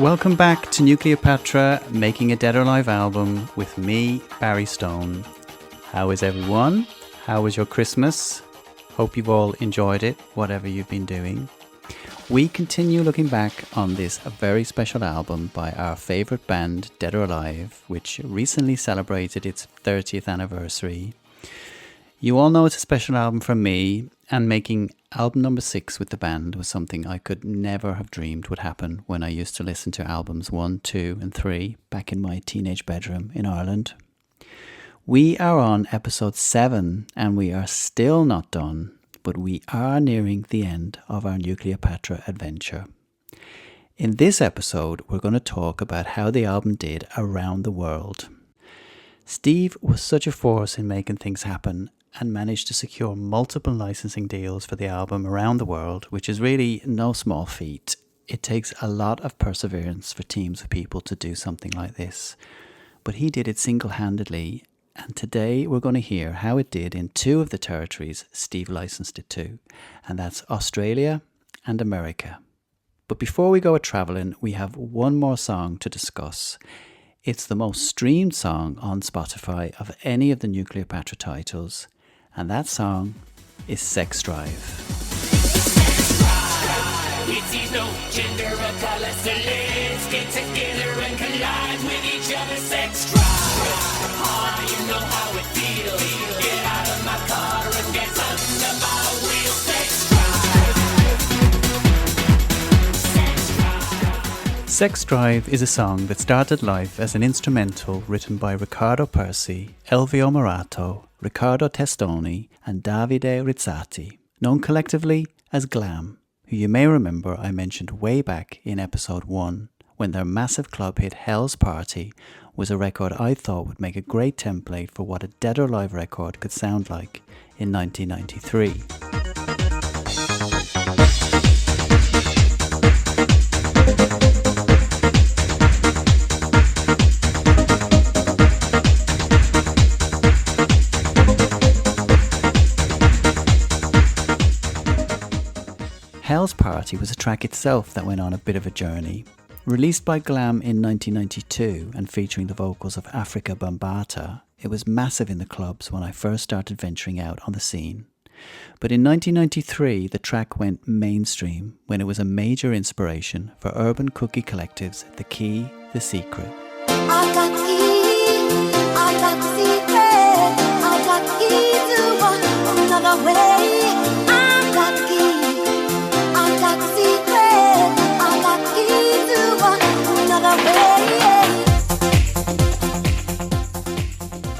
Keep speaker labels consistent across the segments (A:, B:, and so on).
A: Welcome back to Nukleopatra, Making a Dead or Alive album with me, Barry Stone. How is everyone? How was your Christmas? Hope you've all enjoyed it, whatever you've been doing. We continue looking back on this very special album by our favourite band, Dead or Alive, which recently celebrated its 30th anniversary. You all know it's a special album from me, and making album number 6 with the band was something I could never have dreamed would happen when I used to listen to albums 1, 2 and 3 back in my teenage bedroom in Ireland. We are on episode 7 and we are still not done, but we are nearing the end of our Nukleopatra adventure. In this episode, we're going to talk about how the album did around the world. Steve was such a force in making things happen and managed to secure multiple licensing deals for the album around the world, which is really no small feat. It takes a lot of perseverance for teams of people to do something like this. But he did it single-handedly, and today we're going to hear how it did in 2 of the territories Steve licensed it to, and that's Australia and America. But before we go travelling, we have one more song to discuss. It's the most streamed song on Spotify of any of the Nukleopatra titles, and that song is Sex Drive.
B: Sex drive. It sees no gender or color, so let's get together and collide with each other. Sex drive. Oh, you know how it feels. Get out of my car and get under my wheel. Sex drive.
A: Sex Drive is a song that started life as an instrumental written by Riccardo Persi, Elvio Morato, Riccardo Testoni and Davide Rizzatti, known collectively as Glam, who you may remember I mentioned way back in episode 1 when their massive club hit Hell's Party was a record I thought would make a great template for what a Dead or Alive record could sound like in 1993. Hell's Party was a track itself that went on a bit of a journey. Released by Glam in 1992 and featuring the vocals of Africa Bambaataa, it was massive in the clubs when I first started venturing out on the scene. But in 1993, the track went mainstream when it was a major inspiration for urban cookie collectives The Key, The Secret.
C: I got key, I got secret, I got key to walk another way. I got key.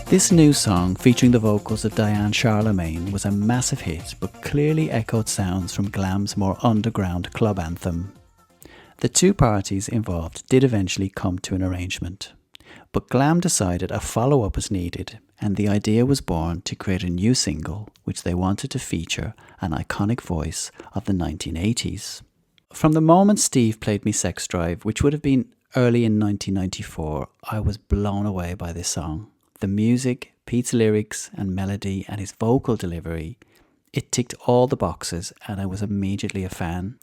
A: This new song, featuring the vocals of Diane Charlemagne, was a massive hit but clearly echoed sounds from Glam's more underground club anthem. The 2 parties involved did eventually come to an arrangement, but Glam decided a follow-up was needed, and the idea was born to create a new single which they wanted to feature an iconic voice of the 1980s. From the moment Steve played me Sex Drive, which would have been early in 1994, I was blown away by this song. The music, Pete's lyrics and melody and his vocal delivery, it ticked all the boxes and I was immediately a fan.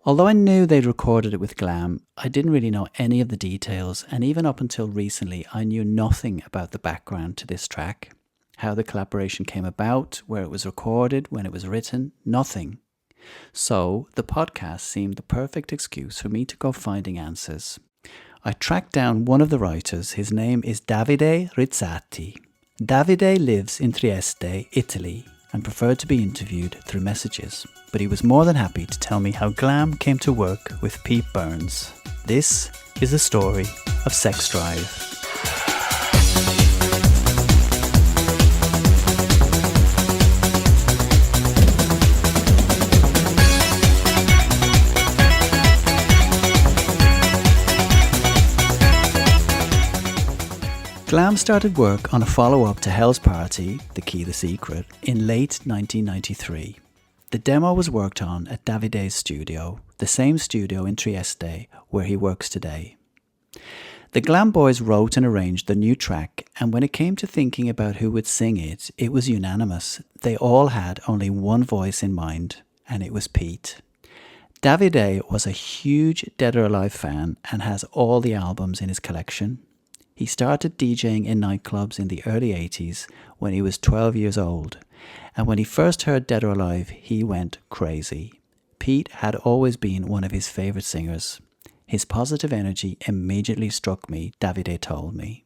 A: Although I knew they'd recorded it with Glam, I didn't really know any of the details, and even up until recently I knew nothing about the background to this track. How the collaboration came about, where it was recorded, when it was written, nothing. So the podcast seemed the perfect excuse for me to go finding answers. I tracked down one of the writers. His name is Davide Rizzatti. Davide lives in Trieste, Italy, and preferred to be interviewed through messages, but he was more than happy to tell me how Glam came to work with Pete Burns. This is the story of Sex Drive. Glam started work on a follow-up to Hell's Party, The Key, The Secret, in late 1993. The demo was worked on at Davide's studio, the same studio in Trieste where he works today. The Glam Boys wrote and arranged the new track, and when it came to thinking about who would sing it, it was unanimous. They all had only one voice in mind, and it was Pete. Davide was a huge Dead or Alive fan and has all the albums in his collection. He started DJing in nightclubs in the early 80s when he was 12 years old, and when he first heard Dead or Alive, he went crazy. Pete had always been one of his favourite singers. His positive energy immediately struck me, Davide told me.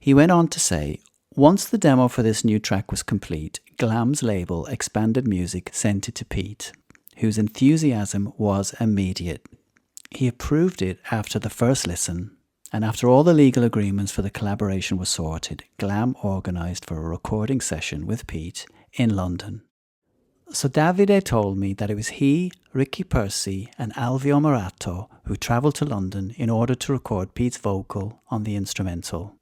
A: He went on to say, once the demo for this new track was complete, Glam's label, Expanded Music, sent it to Pete, whose enthusiasm was immediate. He approved it after the first listen, and after all the legal agreements for the collaboration were sorted, Glam organised for a recording session with Pete in London. So Davide told me that it was he, Ricky Percy and Alvio Morato who travelled to London in order to record Pete's vocal on the instrumental.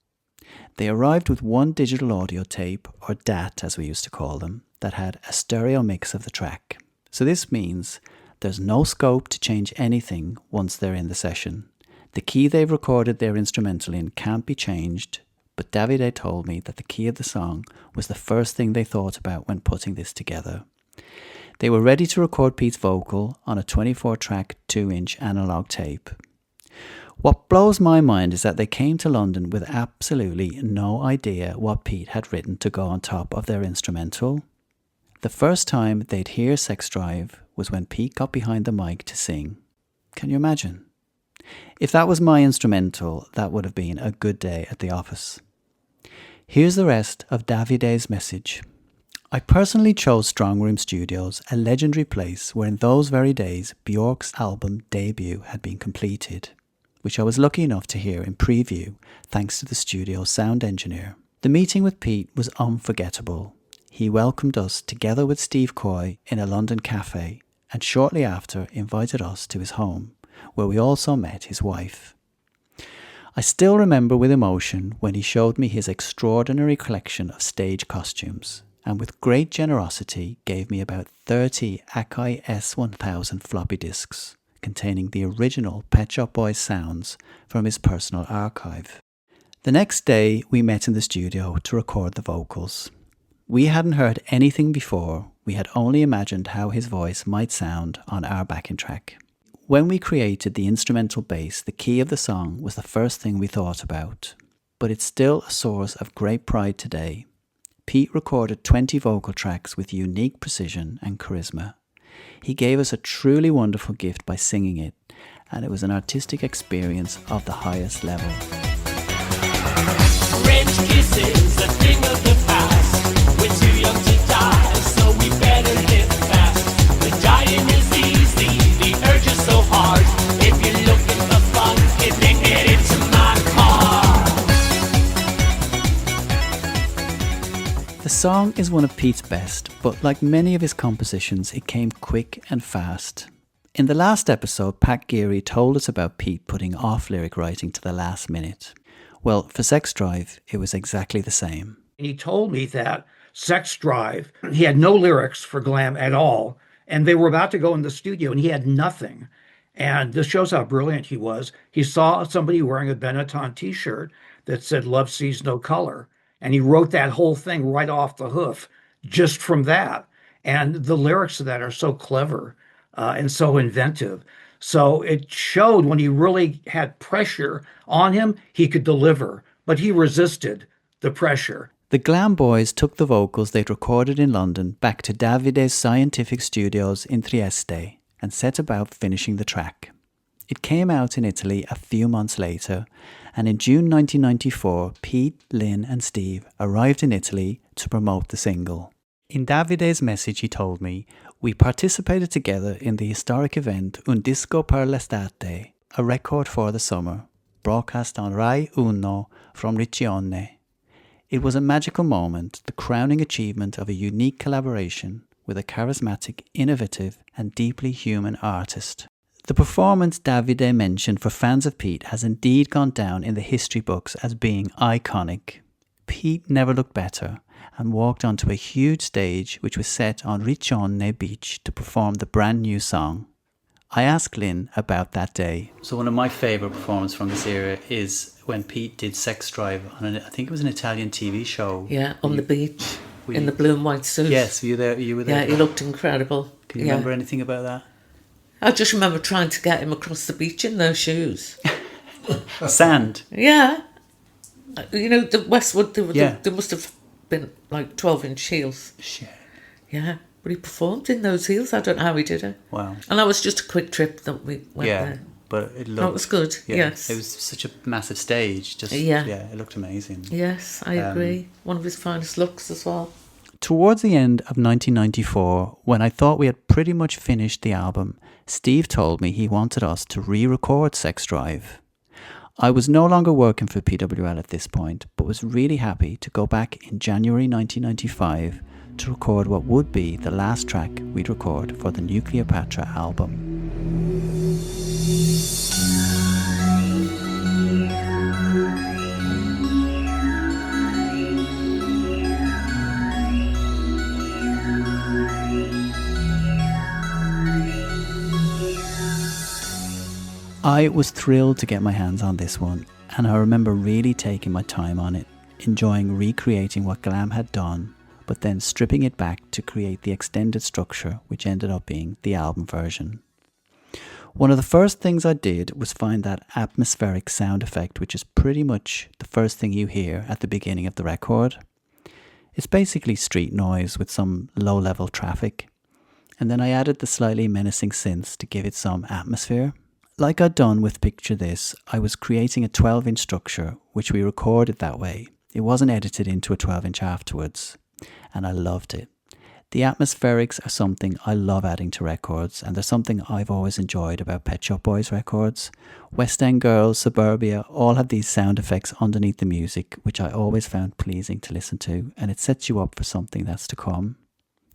A: They arrived with one digital audio tape, or DAT as we used to call them, that had a stereo mix of the track. So this means there's no scope to change anything once they're in the session. The key they've recorded their instrumental in can't be changed, but Davide told me that the key of the song was the first thing they thought about when putting this together. They were ready to record Pete's vocal on a 24-track 2-inch analog tape. What blows my mind is that they came to London with absolutely no idea what Pete had written to go on top of their instrumental. The first time they'd hear Sex Drive was when Pete got behind the mic to sing. Can you imagine? If that was my instrumental, that would have been a good day at the office. Here's the rest of Davide's message. I personally chose Strong Room Studios, a legendary place where in those very days Björk's album debut had been completed, which I was lucky enough to hear in preview thanks to the studio's sound engineer. The meeting with Pete was unforgettable. He welcomed us together with Steve Coy in a London cafe and shortly after invited us to his home, where we also met his wife. I still remember with emotion when he showed me his extraordinary collection of stage costumes, and with great generosity gave me about 30 Akai S1000 floppy disks containing the original Pet Shop Boys sounds from his personal archive. The next day we met in the studio to record the vocals. We hadn't heard anything before, we had only imagined how his voice might sound on our backing track. When we created the instrumental bass, the key of the song was the first thing we thought about, but it's still a source of great pride today. Pete recorded 20 vocal tracks with unique precision and charisma. He gave us a truly wonderful gift by singing it, and it was an artistic experience of the highest level.
B: French kisses, a thing of the past. We're too young to die, so we better live fast. The dying is easy, the urge is so hard. If you're looking for fun, then get into my car.
A: The song is one of Pete's best, but like many of his compositions, it came quick and fast. In the last episode, Pat Geary told us about Pete putting off lyric writing to the last minute. Well, for Sex Drive, it was exactly the same.
D: He told me that Sex Drive, he had no lyrics for Glam at all, and they were about to go in the studio, and he had nothing. And this shows how brilliant he was. He saw somebody wearing a Benetton t-shirt that said, "Love Sees No Color." And he wrote that whole thing right off the hoof just from that. And the lyrics of that are so clever and so inventive. So it showed when he really had pressure on him, he could deliver. But he resisted the pressure.
A: The Glam Boys took the vocals they'd recorded in London back to Davide's scientific studios in Trieste and set about finishing the track. It came out in Italy a few months later, and in June 1994, Pete, Lynn and Steve arrived in Italy to promote the single. In Davide's message he told me, "We participated together in the historic event Un Disco per l'Estate, a record for the summer, broadcast on Rai Uno from Riccione. It was a magical moment, the crowning achievement of a unique collaboration with a charismatic, innovative and deeply human artist." The performance Davide mentioned for fans of Pete has indeed gone down in the history books as being iconic. Pete never looked better and walked onto a huge stage which was set on Riccione Beach to perform the brand new song. I asked Lynn about that day. So one of my favourite performances from this era is when Pete did Sex Drive on I think it was an Italian TV show.
E: Yeah, on the beach in the blue and white suit.
A: Yes, you were there.
E: Yeah, he looked incredible.
A: Can you remember anything about that?
E: I just remember trying to get him across the beach in those shoes.
A: Sand.
E: Yeah. You know, the Westwood,
A: Yeah.
E: there must have been like 12-inch heels.
A: Shit.
E: Yeah. But he performed in those heels. I don't know how he did it.
A: Wow.
E: And that was just a quick trip that we went
A: Yeah.
E: there.
A: But it looked...
E: That was good,
A: yeah,
E: yes.
A: It was such a massive stage. Just
E: Yeah.
A: it looked amazing.
E: Yes, I agree. One of his finest looks as well.
A: Towards the end of 1994, when I thought we had pretty much finished the album, Steve told me he wanted us to re-record Sex Drive. I was no longer working for PWL at this point, but was really happy to go back in January 1995 to record what would be the last track we'd record for the Nukleopatra album. I was thrilled to get my hands on this one, and I remember really taking my time on it, enjoying recreating what Glam had done, but then stripping it back to create the extended structure which ended up being the album version. One of the first things I did was find that atmospheric sound effect, which is pretty much the first thing you hear at the beginning of the record. It's basically street noise with some low-level traffic, and then I added the slightly menacing synths to give it some atmosphere. Like I'd done with Picture This, I was creating a 12-inch structure, which we recorded that way. It wasn't edited into a 12-inch afterwards, and I loved it. The atmospherics are something I love adding to records, and they're something I've always enjoyed about Pet Shop Boys records. West End Girls, Suburbia, all have these sound effects underneath the music, which I always found pleasing to listen to, and it sets you up for something that's to come.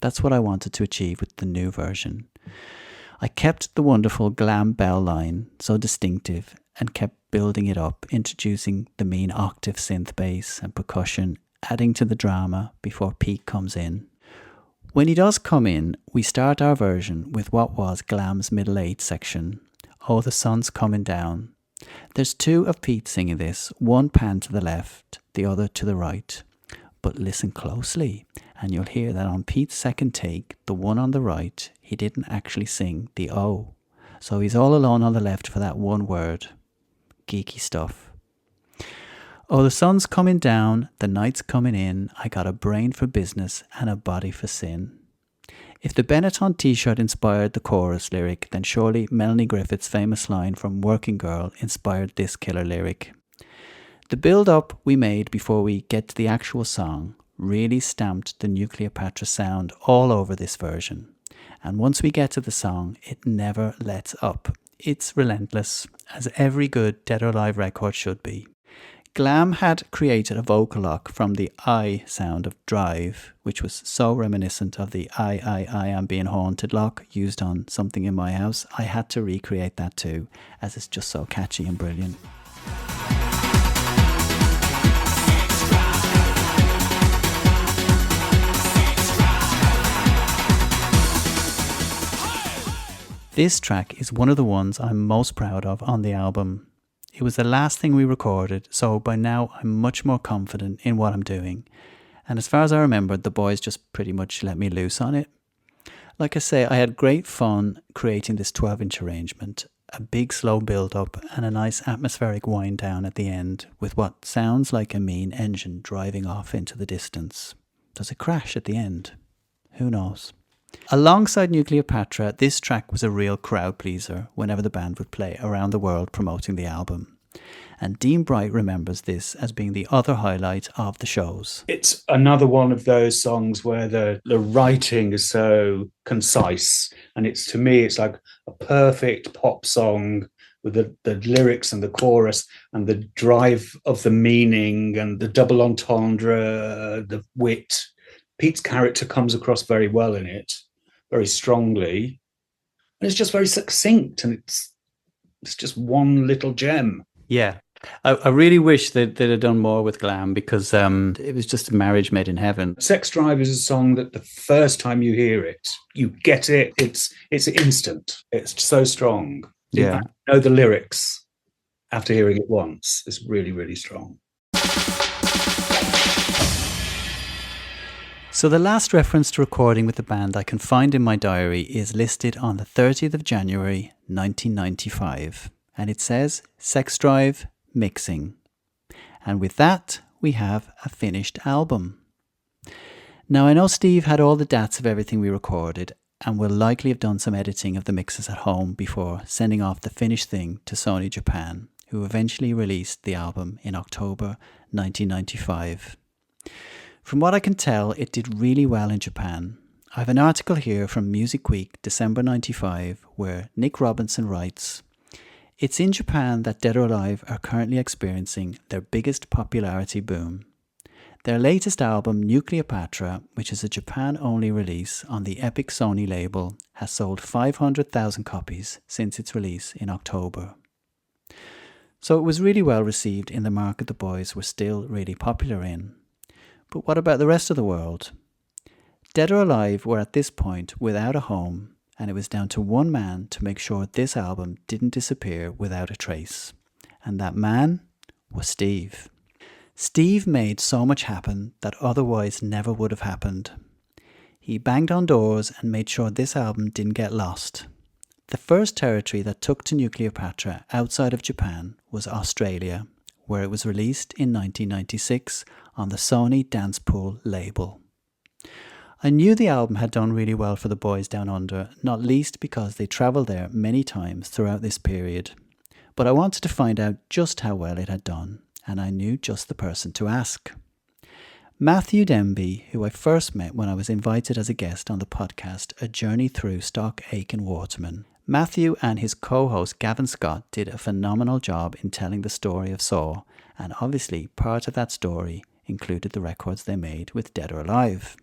A: That's what I wanted to achieve with the new version. I kept the wonderful glam bell line so distinctive and kept building it up, introducing the mean octave synth bass and percussion, adding to the drama before Pete comes in. When he does come in, we start our version with what was Glam's middle eight section, Oh the Sun's Coming Down. There's two of Pete singing this, one pan to the left, the other to the right. But listen closely, and you'll hear that on Pete's second take, the one on the right, he didn't actually sing the O. So he's all alone on the left for that one word. Geeky stuff. Oh, the sun's coming down, the night's coming in, I got a brain for business and a body for sin. If the Benetton t-shirt inspired the chorus lyric, then surely Melanie Griffith's famous line from Working Girl inspired this killer lyric. The build-up we made before we get to the actual song really stamped the Nukleopatra sound all over this version. And once we get to the song, it never lets up. It's relentless, as every good Dead or Alive record should be. Glam had created a vocal lock from the I sound of Drive, which was so reminiscent of the I am being haunted lock used on Something in My House. I had to recreate that too, as it's just so catchy and brilliant. This track is one of the ones I'm most proud of on the album. It was the last thing we recorded, so by now I'm much more confident in what I'm doing. And as far as I remember, the boys just pretty much let me loose on it. Like I say, I had great fun creating this 12-inch arrangement, a big slow build-up and a nice atmospheric wind down at the end with what sounds like a mean engine driving off into the distance. Does it crash at the end? Who knows? Alongside Nukleopatra, this track was a real crowd pleaser whenever the band would play around the world promoting the album. And Dean Bright remembers this as being the other highlight of the shows.
F: It's another one of those songs where the writing is so concise. And to me, it's like a perfect pop song with the lyrics and the chorus and the drive of the meaning and the double entendre, the wit. Pete's character comes across very well in it, very strongly. And it's just very succinct, and it's just one little gem.
A: Yeah. I really wish that they'd have done more with Glam because it was just a marriage made in heaven.
F: Sex Drive is a song that the first time you hear it, you get it. It's instant. It's so strong.
A: Yeah.
F: You know the lyrics after hearing it once. It's really, really strong.
A: So the last reference to recording with the band I can find in my diary is listed on the 30th of January 1995, and it says Sex Drive Mixing. And with that, we have a finished album. Now, I know Steve had all the dates of everything we recorded and will likely have done some editing of the mixes at home before sending off the finished thing to Sony Japan, who eventually released the album in October 1995. From what I can tell, it did really well in Japan. I have an article here from Music Week, December 95, where Nick Robinson writes, "It's in Japan that Dead or Alive are currently experiencing their biggest popularity boom. Their latest album, Nukleopatra, which is a Japan-only release on the Epic Sony label, has sold 500,000 copies since its release in October." So it was really well received in the market the boys were still really popular in. But what about the rest of the world? Dead or Alive were at this point without a home, and it was down to one man to make sure this album didn't disappear without a trace. And that man was Steve. Steve made so much happen that otherwise never would have happened. He banged on doors and made sure this album didn't get lost. The first territory that took to Nukleopatra outside of Japan was Australia, where it was released in 1996 on the Sony Dancepool label. I knew the album had done really well for the boys down under, not least because they travelled there many times throughout this period. But I wanted to find out just how well it had done, and I knew just the person to ask. Matthew Denby, who I first met when I was invited as a guest on the podcast A Journey Through Stock Aitken Waterman. Matthew and his co-host Gavin Scott did a phenomenal job in telling the story of Saw, and obviously part of that story included the records they made with Dead or Alive.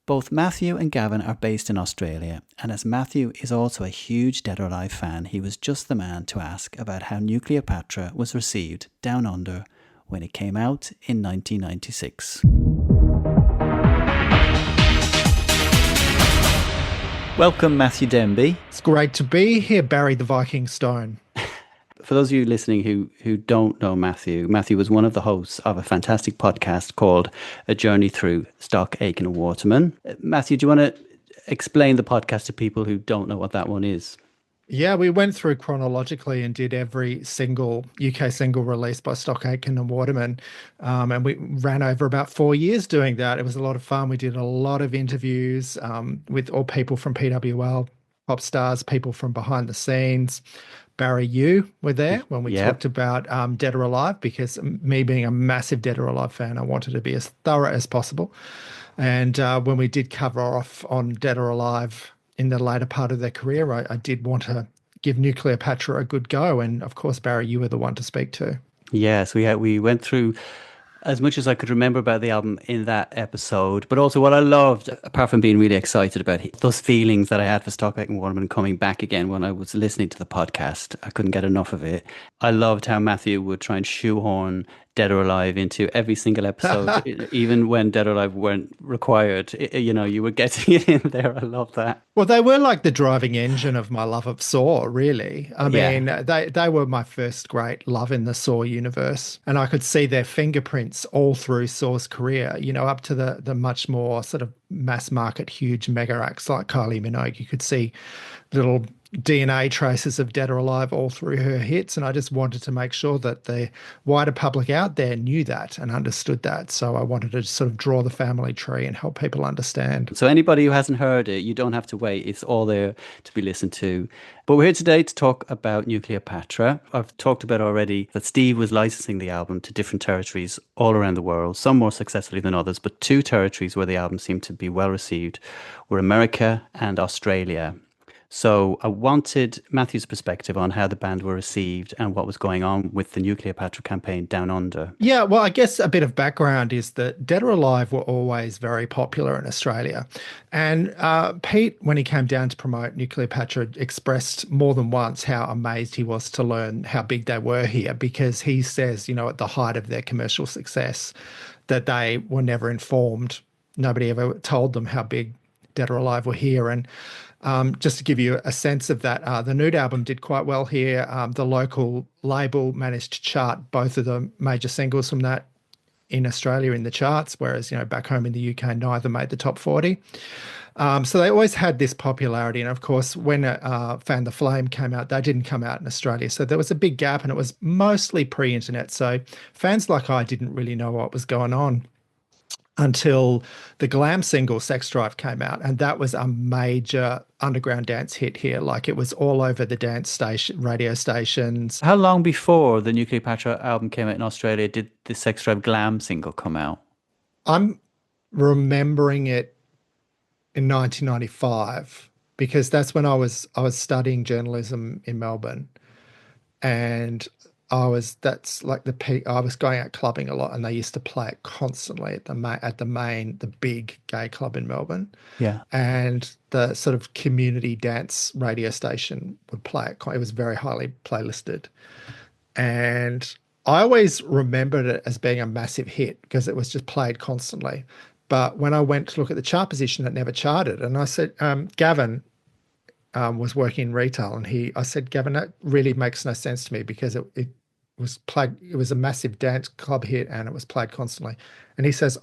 A: Both Matthew and Gavin are based in Australia, and as Matthew is also a huge Dead or Alive fan, he was just the man to ask about how Nukleopatra was received down under when it came out in 1996. Welcome, Matthew Denby.
G: It's great to be here, Barry the Viking Stone.
A: For those of you listening who don't know Matthew was one of the hosts of a fantastic podcast called A Journey Through Stock Aitken Waterman. Matthew, do you want to explain the podcast to people who don't know what that one is?
G: Yeah, we went through chronologically and did every single UK single released by Stock Aitken and Waterman. And we ran over about 4 years doing that. It was a lot of fun. We did a lot of interviews with all people from PWL, pop stars, people from behind the scenes. Barry, you were there when we talked about Dead or Alive, because me being a massive Dead or Alive fan, I wanted to be as thorough as possible. And when we did cover off on Dead or Alive in the later part of their career, I did want to give Nukleopatra a good go. And of course, Barry, you were the one to speak to.
A: Yes, we went through as much as I could remember about the album in that episode, but also what I loved, apart from being really excited about those feelings that I had for Stock Aitken Waterman coming back again when I was listening to the podcast, I couldn't get enough of it. I loved how Matthew would try and shoehorn Dead or Alive into every single episode, even when Dead or Alive weren't required. You were getting it in there. I love that.
G: Well, they were like the driving engine of my love of Saw, really. I mean, they were my first great love in the Saw universe. And I could see their fingerprints all through Saw's career, up to the much more sort of mass market, huge mega acts like Kylie Minogue. You could see little DNA traces of Dead or Alive all through her hits, and I just wanted to make sure that the wider public out there knew that and understood that. So I wanted to sort of draw the family tree and help people understand.
A: So anybody who hasn't heard it, you don't have to wait. It's all there to be listened to. But we're here today to talk about Nukleopatra. I've talked about already that Steve was licensing the album to different territories all around the world, some more successfully than others, but two territories where the album seemed to be well received were America and Australia. So I wanted Matthew's perspective on how the band were received and what was going on with the Nukleopatra campaign down under.
G: Yeah, well, I guess a bit of background is that Dead or Alive were always very popular in Australia. And Pete, when he came down to promote Nukleopatra, expressed more than once how amazed he was to learn how big they were here, because he says, at the height of their commercial success, that they were never informed. Nobody ever told them how big Dead or Alive were here. And just to give you a sense of that, the Nude album did quite well here. The local label managed to chart both of the major singles from that in Australia in the charts, whereas, back home in the UK, neither made the top 40. So they always had this popularity. And of course, when Fan the Flame came out, they didn't come out in Australia. So there was a big gap, and it was mostly pre-internet. So fans like I didn't really know what was going on until the glam single Sex Drive came out. And that was a major underground dance hit here. Like, it was all over the dance station, radio stations.
A: How long before the Nukleopatra album came out in Australia did the Sex Drive Glam single come out?
G: I'm remembering it in 1995, because that's when I was studying journalism in Melbourne, and that's like the peak. I was going out clubbing a lot, and they used to play it constantly at the big gay club in Melbourne.
A: Yeah.
G: And the sort of community dance radio station would play it. It was very highly playlisted, and I always remembered it as being a massive hit because it was just played constantly. But when I went to look at the chart position, it never charted. And I said, Gavin was working in retail, and I said, Gavin, that really makes no sense to me, because it was played. It was a massive dance club hit, and it was played constantly. And he says,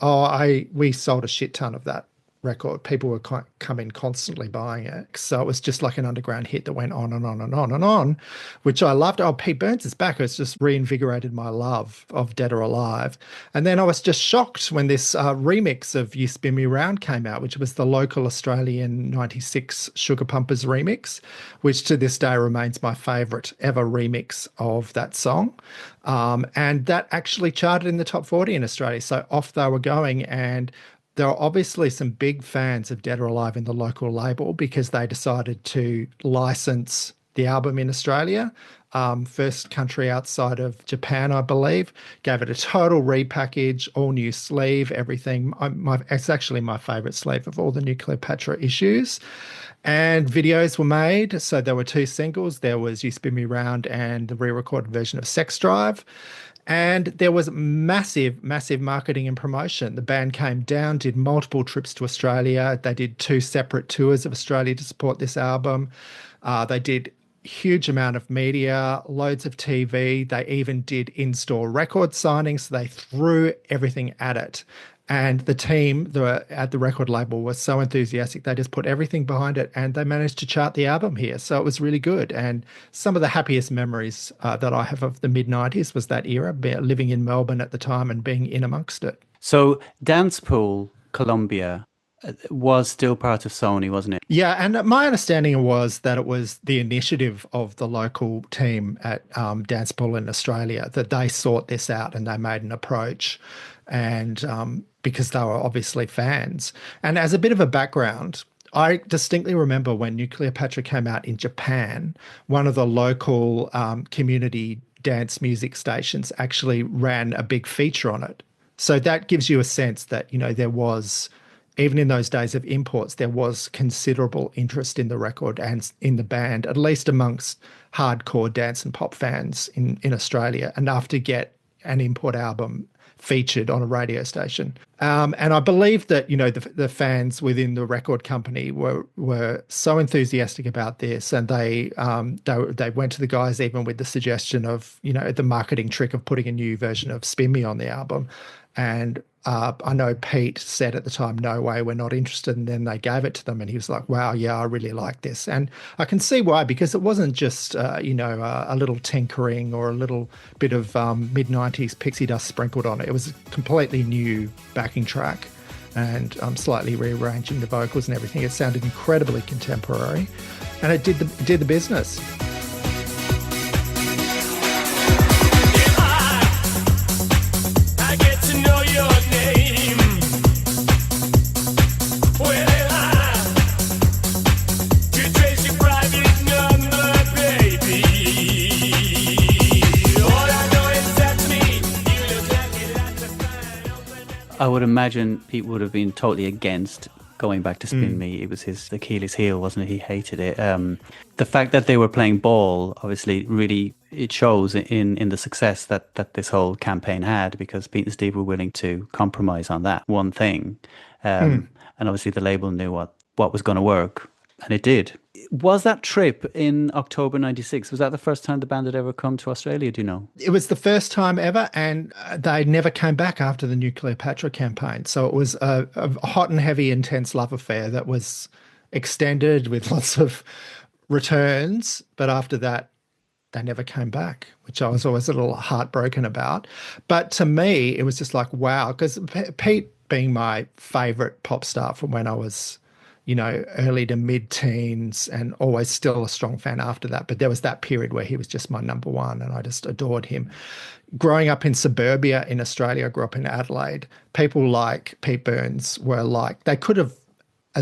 G: we sold a shit ton of that record. People were coming constantly buying it. So it was just like an underground hit that went on and on and on and on, which I loved. Oh, Pete Burns is back. It's just reinvigorated my love of Dead or Alive. And then I was just shocked when this remix of You Spin Me Round came out, which was the local Australian 96 Sugar Pumpers remix, which to this day remains my favourite ever remix of that song. And that actually charted in the top 40 in Australia. So off they were going, and there are obviously some big fans of Dead or Alive in the local label, because they decided to license the album in Australia. First country outside of Japan, I believe. Gave it a total repackage, all new sleeve, everything. It's actually my favourite sleeve of all the Nukleopatra issues. And videos were made. So there were 2 singles. There was You Spin Me Round and the re-recorded version of Sex Drive. And there was massive, massive marketing and promotion. The band came down, did multiple trips to Australia. They did 2 separate tours of Australia to support this album. They did huge amount of media, loads of TV. They even did in-store record signings. So they threw everything at it. And the team at the record label was so enthusiastic. They just put everything behind it, and they managed to chart the album here. So it was really good. And some of the happiest memories that I have of the mid-90s was that era, living in Melbourne at the time and being in amongst it.
A: So Dancepool Columbia was still part of Sony, wasn't it?
G: Yeah, and my understanding was that it was the initiative of the local team at Dancepool in Australia that they sought this out, and they made an approach. And because they were obviously fans. And as a bit of a background, I distinctly remember when Nukleopatra came out in Japan, one of the local community dance music stations actually ran a big feature on it. So that gives you a sense that, there was, even in those days of imports, there was considerable interest in the record and in the band, at least amongst hardcore dance and pop fans in Australia, enough to get an import album featured on a radio station. And I believe that, the fans within the record company were so enthusiastic about this, and they went to the guys even with the suggestion of, the marketing trick of putting a new version of Spin Me on the album. And I know Pete said at the time, no way, we're not interested. And then they gave it to them, and he was like, wow, yeah, I really like this. And I can see why, because it wasn't just, a little tinkering or a little bit of mid-90s pixie dust sprinkled on it. It was a completely new backing track, and slightly rearranging the vocals and everything. It sounded incredibly contemporary, and it did the business.
A: I would imagine Pete would have been totally against going back to Spin Me. It was his Achilles heel, wasn't it? He hated it. The fact that they were playing ball, obviously, really, it shows in the success that this whole campaign had, because Pete and Steve were willing to compromise on that one thing. And obviously the label knew what was going to work. And it did. Was that trip in October 96, was that the first time the band had ever come to Australia, do you know?
G: It was the first time ever, and they never came back after the Nukleopatra campaign. So it was a hot and heavy, intense love affair that was extended with lots of returns. But after that, they never came back, which I was always a little heartbroken about. But to me, it was just like, wow, because Pete being my favorite pop star from when I was, early to mid-teens, and always still a strong fan after that. But there was that period where he was just my number one, and I just adored him. Growing up in suburbia in Australia, I grew up in Adelaide, people like Pete Burns were like, they could have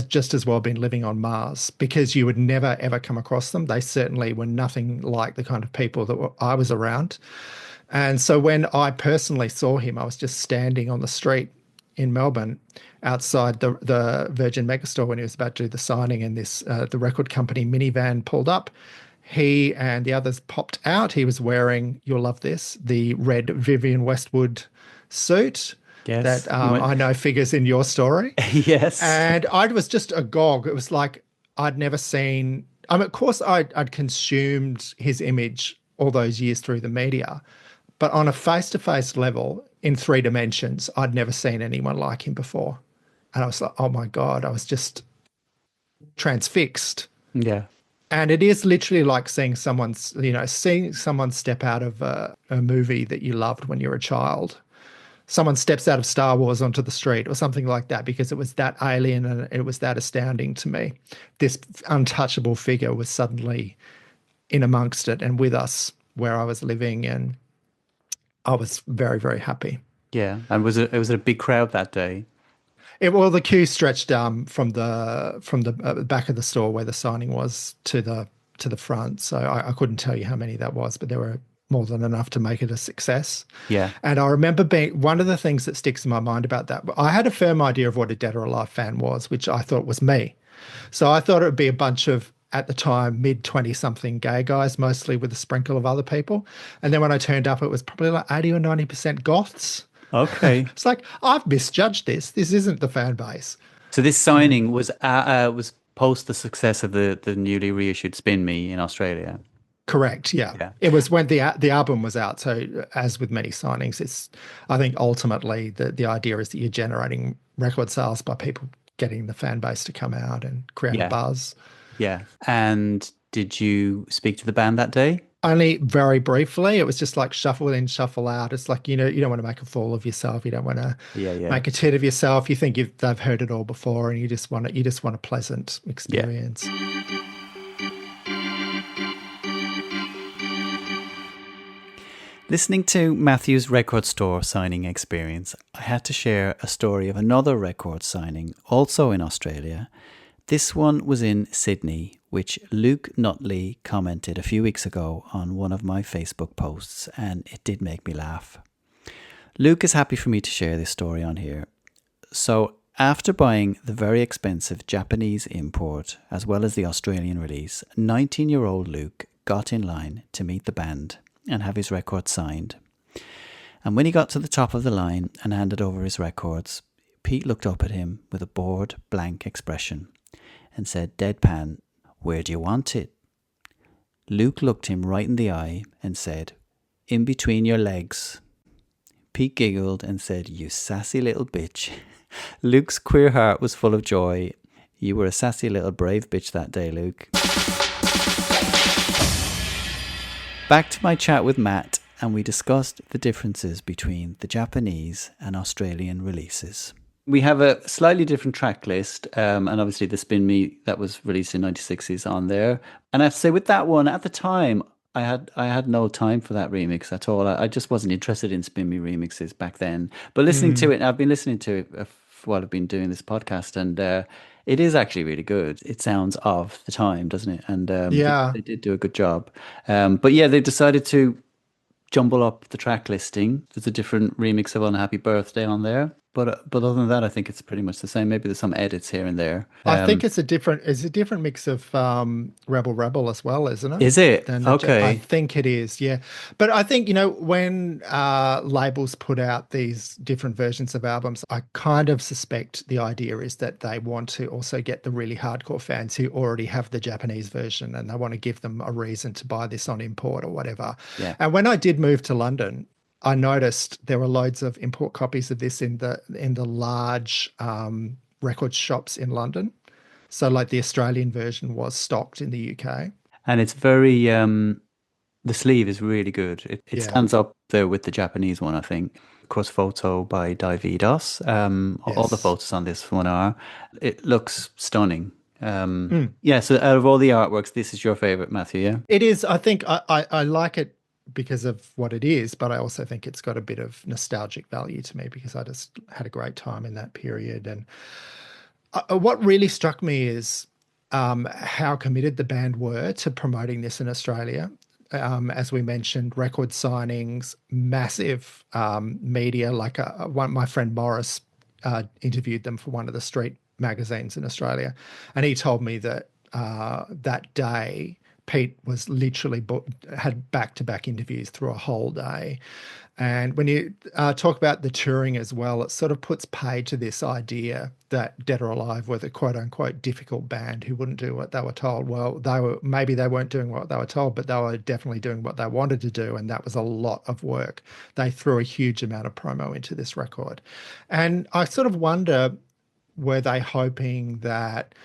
G: just as well been living on Mars, because you would never, ever come across them. They certainly were nothing like the kind of people that I was around. And so when I personally saw him, I was just standing on the street in Melbourne outside the Virgin Megastore when he was about to do the signing, and the record company minivan pulled up. He and the others popped out. He was wearing, you'll love this, the red Vivienne Westwood suit.
A: Yes.
G: That I know figures in your story.
A: Yes.
G: And I was just agog. It was like I'd never seen, of course I'd consumed his image all those years through the media, but on a face-to-face level in 3 dimensions, I'd never seen anyone like him before. And I was like, oh my God, I was just transfixed.
A: Yeah.
G: And it is literally like seeing someone step out of a movie that you loved when you were a child. Someone steps out of Star Wars onto the street or something like that, because it was that alien and it was that astounding to me. This untouchable figure was suddenly in amongst it and with us where I was living, and I was very, very happy.
A: Yeah. And was it a big crowd that day?
G: Well, the queue stretched from the back of the store where the signing was to the front. So I couldn't tell you how many that was, but there were more than enough to make it a success.
A: Yeah.
G: And I remember one of the things that sticks in my mind about that, I had a firm idea of what a Dead or Alive fan was, which I thought was me. So I thought it would be a bunch of, at the time, mid-20-something gay guys, mostly with a sprinkle of other people. And then when I turned up, it was probably like 80 or 90% goths.
A: Okay.
G: It's like, I've misjudged this. This isn't the fan base.
A: So this signing was post the success of the newly reissued Spin Me in Australia.
G: Correct. Yeah. It was when the album was out. So as with many signings, I think ultimately the idea is that you're generating record sales by people getting the fan base to come out and create a buzz.
A: Yeah. And did you speak to the band that day?
G: Only very briefly. It was just like shuffle in, shuffle out. It's like, you don't want to make a fool of yourself. You don't want to make a tit of yourself. You think they've heard it all before, and you just want a pleasant experience. Yeah.
A: Listening to Matthew's record store signing experience, I had to share a story of another record signing, also in Australia. This one was in Sydney, which Luke Nutley commented a few weeks ago on one of my Facebook posts, and it did make me laugh. Luke is happy for me to share this story on here. So, after buying the very expensive Japanese import as well as the Australian release, 19-year-old Luke got in line to meet the band and have his record signed. And when he got to the top of the line and handed over his records, Pete looked up at him with a bored, blank expression and said, deadpan, "Where do you want it?" Luke looked him right in the eye and said, "In between your legs." Pete giggled and said, "You sassy little bitch." Luke's queer heart was full of joy. You were a sassy little brave bitch that day, Luke. Back to my chat with Matt, and we discussed the differences between the Japanese and Australian releases. We have a slightly different track list, and obviously the Spin Me that was released in '96 is on there. And I have to say, with that one, at the time, I had no time for that remix at all. I just wasn't interested in Spin Me remixes back then. But listening to it, I've been listening to it while I've been doing this podcast, and it is actually really good. It sounds of the time, doesn't it? And they did do a good job. But yeah, they decided to jumble up the track listing. There's a different remix of Unhappy Birthday on there. But other than that, I think it's pretty much the same. Maybe there's some edits here and there.
G: I think it's a different mix of Rebel Rebel as well, isn't it?
A: Is it?
G: I
A: Okay.
G: think it is, yeah. But I think, when labels put out these different versions of albums, I kind of suspect the idea is that they want to also get the really hardcore fans who already have the Japanese version, and they want to give them a reason to buy this on import or whatever.
A: Yeah.
G: And when I did move to London, I noticed there were loads of import copies of this in the large record shops in London. So like the Australian version was stocked in the UK.
A: And it's very, the sleeve is really good. It
G: Yeah.
A: stands up there with the Japanese one, I think. Of course, photo by Davidos. All the
G: Yes.
A: photos on this one are. It looks stunning. Yeah, so out of all the artworks, this is your favorite, Matthew, yeah?
G: It is. I think I like it because of what it is, but I also think it's got a bit of nostalgic value to me because I just had a great time in that period. And what really struck me is how committed the band were to promoting this in Australia. As we mentioned, record signings, massive media. Like my friend Morris interviewed them for one of the street magazines in Australia, and he told me that that day Pete was literally had back-to-back interviews through a whole day. And when you talk about the touring as well, it sort of puts paid to this idea that Dead or Alive were the quote-unquote difficult band who wouldn't do what they were told. Well, maybe they weren't doing what they were told, but they were definitely doing what they wanted to do, and that was a lot of work. They threw a huge amount of promo into this record. And I sort of wonder, were they hoping that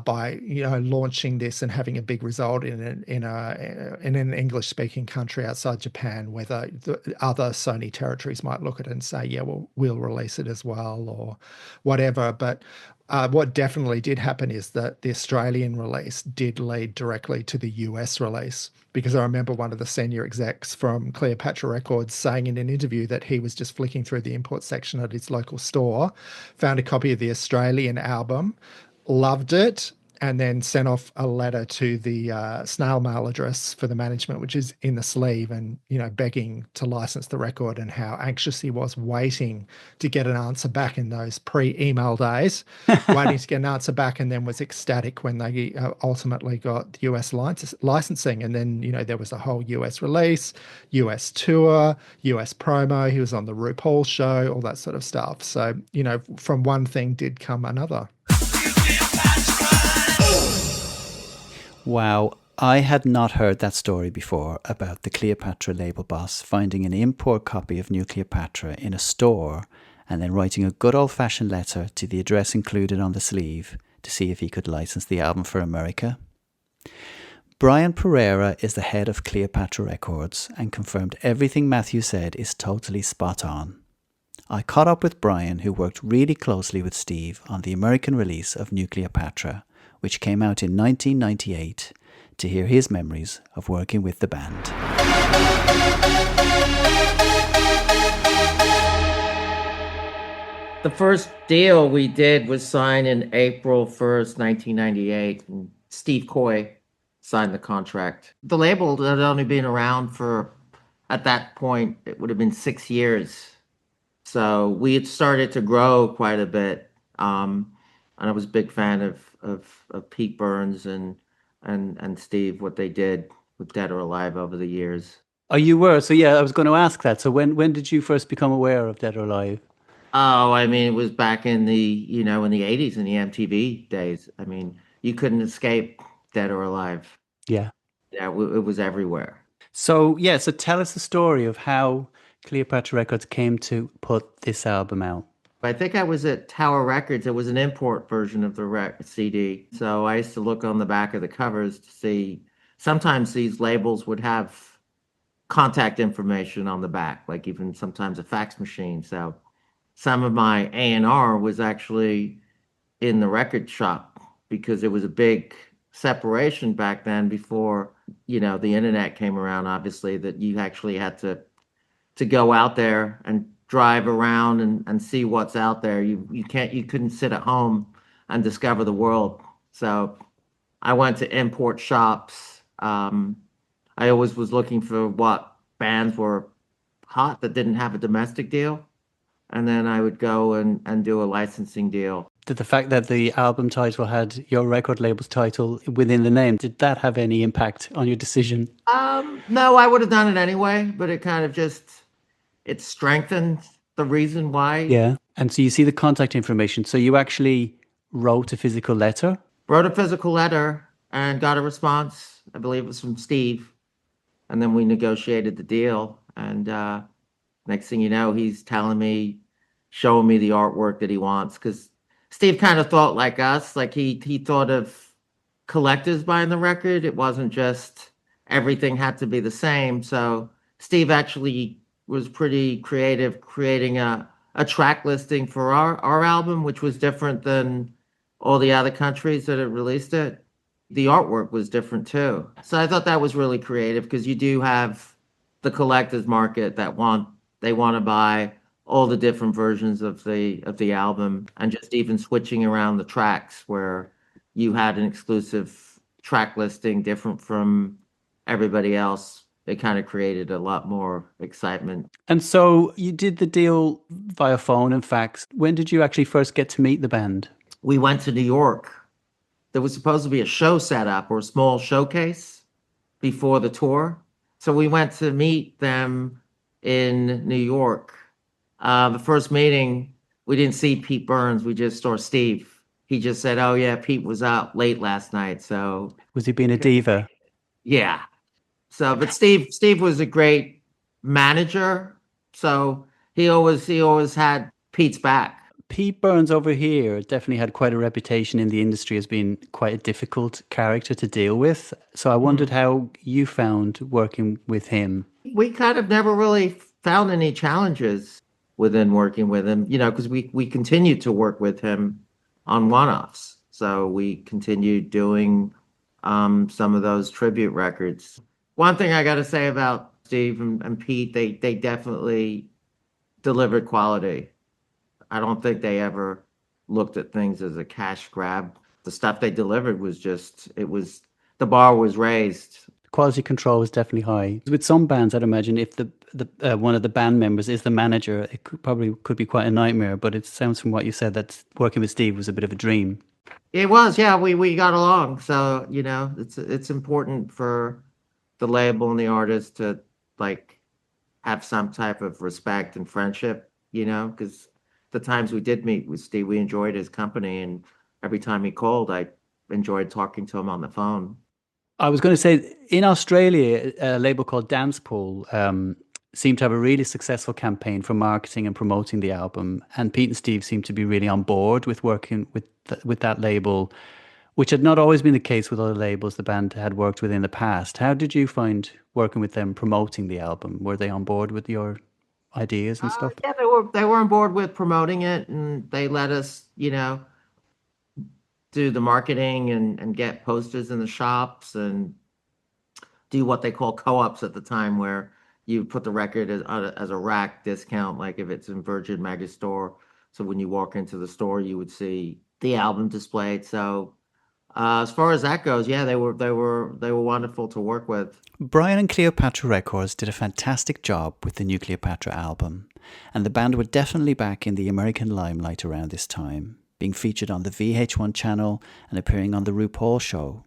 G: by launching this and having a big result in an English-speaking country outside Japan, whether the other Sony territories might look at it and say, yeah, well, we'll release it as well or whatever. But what definitely did happen is that the Australian release did lead directly to the US release, because I remember one of the senior execs from Cleopatra Records saying in an interview that he was just flicking through the import section at his local store, found a copy of the Australian album, loved it, and then sent off a letter to the snail mail address for the management, which is in the sleeve, and begging to license the record, and how anxious he was waiting to get an answer back in those pre-email days, waiting to get an answer back, and then was ecstatic when they ultimately got the US licensing. And then there was a whole US release, US tour, US promo. He was on the RuPaul show, all that sort of stuff. So from one thing did come another.
A: Wow, I had not heard that story before about the Cleopatra label boss finding an import copy of Nukleopatra in a store and then writing a good old-fashioned letter to the address included on the sleeve to see if he could license the album for America. Brian Perera is the head of Cleopatra Records and confirmed everything Matthew said is totally spot on. I caught up with Brian, who worked really closely with Steve on the American release of Nukleopatra, which came out in 1998, to hear his memories of working with the band.
H: The first deal we did was signed in April 1st, 1998, and Steve Coy signed the contract. The label had only been around for, at that point, it would have been 6 years. So we had started to grow quite a bit. And I was a big fan of Pete Burns and Steve, what they did with Dead or Alive over the years.
A: Oh, you were? So yeah, I was going to ask that. So when did you first become aware of Dead or Alive?
H: Oh, I mean, it was back in the, in the 80s, in the MTV days. I mean, you couldn't escape Dead or Alive.
A: Yeah.
H: Yeah, it was everywhere.
A: So yeah, so tell us the story of how Cleopatra Records came to put this album out.
H: I think I was at Tower Records. It was an import version of the CD. So I used to look on the back of the covers to see, sometimes these labels would have contact information on the back, like even sometimes a fax machine. So some of my A&R was actually in the record shop, because it was a big separation back then before, the internet came around, obviously, that you actually had to go out there and drive around and see what's out there. You couldn't sit at home and discover the world. So I went to import shops. I always was looking for what bands were hot that didn't have a domestic deal. and then I would go and do a licensing deal.
A: Did the fact that the album title had your record label's title within the name, did that have any impact on your decision?
H: No, I would have done it anyway, but it kind of just, it strengthened the reason why.
A: Yeah. And so you see the contact information. So you actually wrote a physical letter?
H: Wrote a physical letter and got a response. I believe it was from Steve. And then we negotiated the deal. And next thing you know, he's telling me, showing me the artwork that he wants. Because Steve kind of thought like us, like he thought of collectors buying the record. It wasn't just everything had to be the same. So Steve actually was pretty creative, creating a track listing for our album, which was different than all the other countries that had released it. The artwork was different too. So I thought that was really creative, because you do have the collectors market that want to buy all the different versions of the album, and just even switching around the tracks where you had an exclusive track listing different from everybody else. It kind of created a lot more excitement.
A: And so you did the deal via phone and fax. When did you actually first get to meet the band?
H: We went to New York. There was supposed to be a show set up, or a small showcase before the tour. So we went to meet them in New York. The first meeting, we didn't see Pete Burns. We just saw Steve. He just said, "Oh yeah, Pete was out late last night." So
A: Was he being a diva?
H: yeah. So, but Steve was a great manager. So he always had Pete's back.
A: Pete Burns over here definitely had quite a reputation in the industry as being quite a difficult character to deal with. So I wondered how you found working with him.
H: We kind of never really found any challenges within working with him, because we continued to work with him on one-offs. So we continued doing some of those tribute records. One thing I got to say about Steve and Pete, they definitely delivered quality. I don't think they ever looked at things as a cash grab. The stuff they delivered was the bar was raised.
A: Quality control was definitely high. With some bands, I'd imagine if the one of the band members is the manager, it probably could be quite a nightmare. But it sounds from what you said that working with Steve was a bit of a dream.
H: It was, yeah. We got along, so it's important for the label and the artist to have some type of respect and friendship, because the times we did meet with Steve, we enjoyed his company, and every time he called, I enjoyed talking to him on the phone.
A: I was going to say, in Australia, a label called Dancepool seemed to have a really successful campaign for marketing and promoting the album, and Pete and Steve seemed to be really on board with working with that label, which had not always been the case with other labels the band had worked with in the past. How did you find working with them promoting the album? Were they on board with your ideas and stuff?
H: Yeah, they were on board with promoting it, and they let us, do the marketing and get posters in the shops and do what they call co-ops at the time, where you put the record as a rack discount, like if it's in Virgin Megastore. So when you walk into the store, you would see the album displayed. So as far as that goes, yeah, they were wonderful to work with.
A: Brian and Cleopatra Records did a fantastic job with the Nukleopatra album, and the band were definitely back in the American limelight around this time, being featured on the VH1 channel and appearing on the RuPaul show.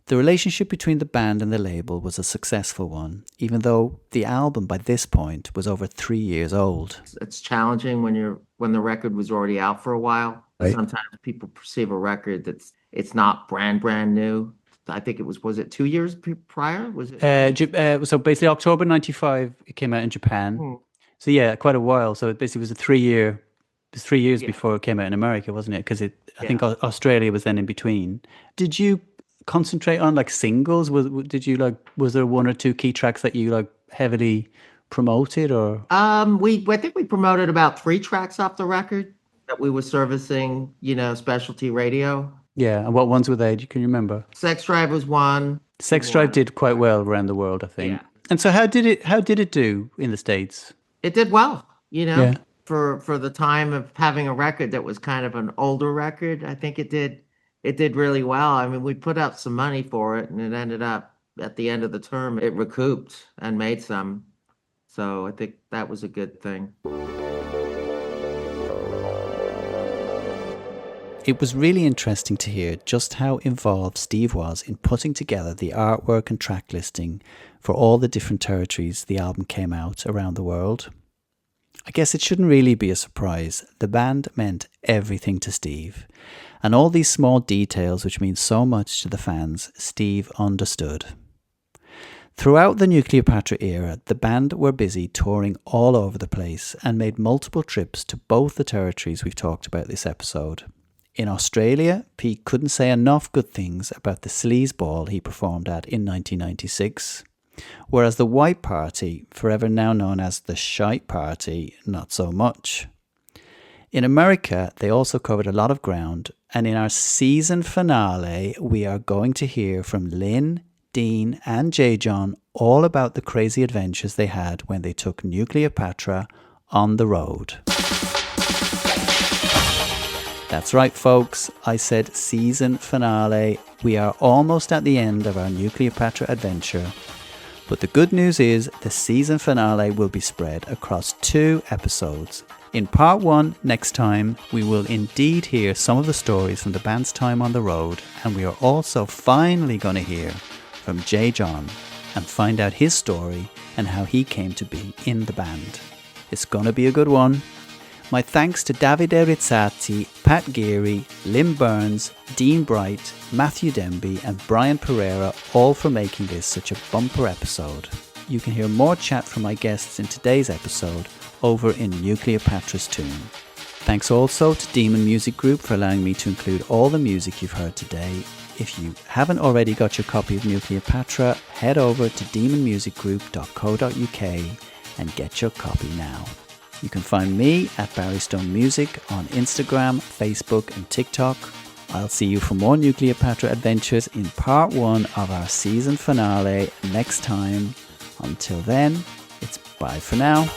A: The relationship between the band and the label was a successful one, even though the album by this point was over 3 years old.
H: It's challenging when the record was already out for a while.
A: Right.
H: Sometimes people perceive a record it's not brand new. I think was it 2 years prior? Was it?
A: So basically October 95, it came out in Japan. So yeah, quite a while. So it basically was 3 years before it came out in America, wasn't it? Because I think Australia was then in between. Did you concentrate on singles? Was there one or two key tracks that you heavily promoted, or?
H: I think we promoted about 3 tracks off the record that we were servicing, specialty radio.
A: Yeah, and what ones were they? Can you remember?
H: Sex Drive was one.
A: Sex Drive did quite well around the world, I think. Yeah. And so how did it do in the States?
H: It did well, for the time of having a record that was kind of an older record. I think it did really well. I mean, we put out some money for it, and it ended up at the end of the term, it recouped and made some. So I think that was a good thing.
A: It was really interesting to hear just how involved Steve was in putting together the artwork and track listing for all the different territories the album came out around the world. I guess it shouldn't really be a surprise. The band meant everything to Steve. And all these small details which mean so much to the fans, Steve understood. Throughout the Nukleopatra era, the band were busy touring all over the place and made multiple trips to both the territories we've talked about this episode. In Australia, Pete couldn't say enough good things about the Sleaze Ball he performed at in 1996, whereas the White Party, forever now known as the Shite Party, not so much. In America, they also covered a lot of ground, and in our season finale, we are going to hear from Lynn, Dean and J. John all about the crazy adventures they had when they took Nukleopatra on the road. That's right, folks. I said season finale. We are almost at the end of our Nukleopatra adventure. But the good news is the season finale will be spread across 2 episodes. In part 1 next time, we will indeed hear some of the stories from the band's time on the road, and we are also finally going to hear from J. John and find out his story and how he came to be in the band. It's going to be a good one. My thanks to Davide Rizzatti, Pat Geary, Lynn Burns, Dean Bright, Matthew Denby and Brian Perera, all for making this such a bumper episode. You can hear more chat from my guests in today's episode over in Nukleopatra's Tomb. Thanks also to Demon Music Group for allowing me to include all the music you've heard today. If you haven't already got your copy of Nukleopatra, head over to demonmusicgroup.co.uk and get your copy now. You can find me at Barry Stone Music on Instagram, Facebook and TikTok. I'll see you for more Nukleopatra adventures in part 1 of our season finale next time. Until then, it's bye for now.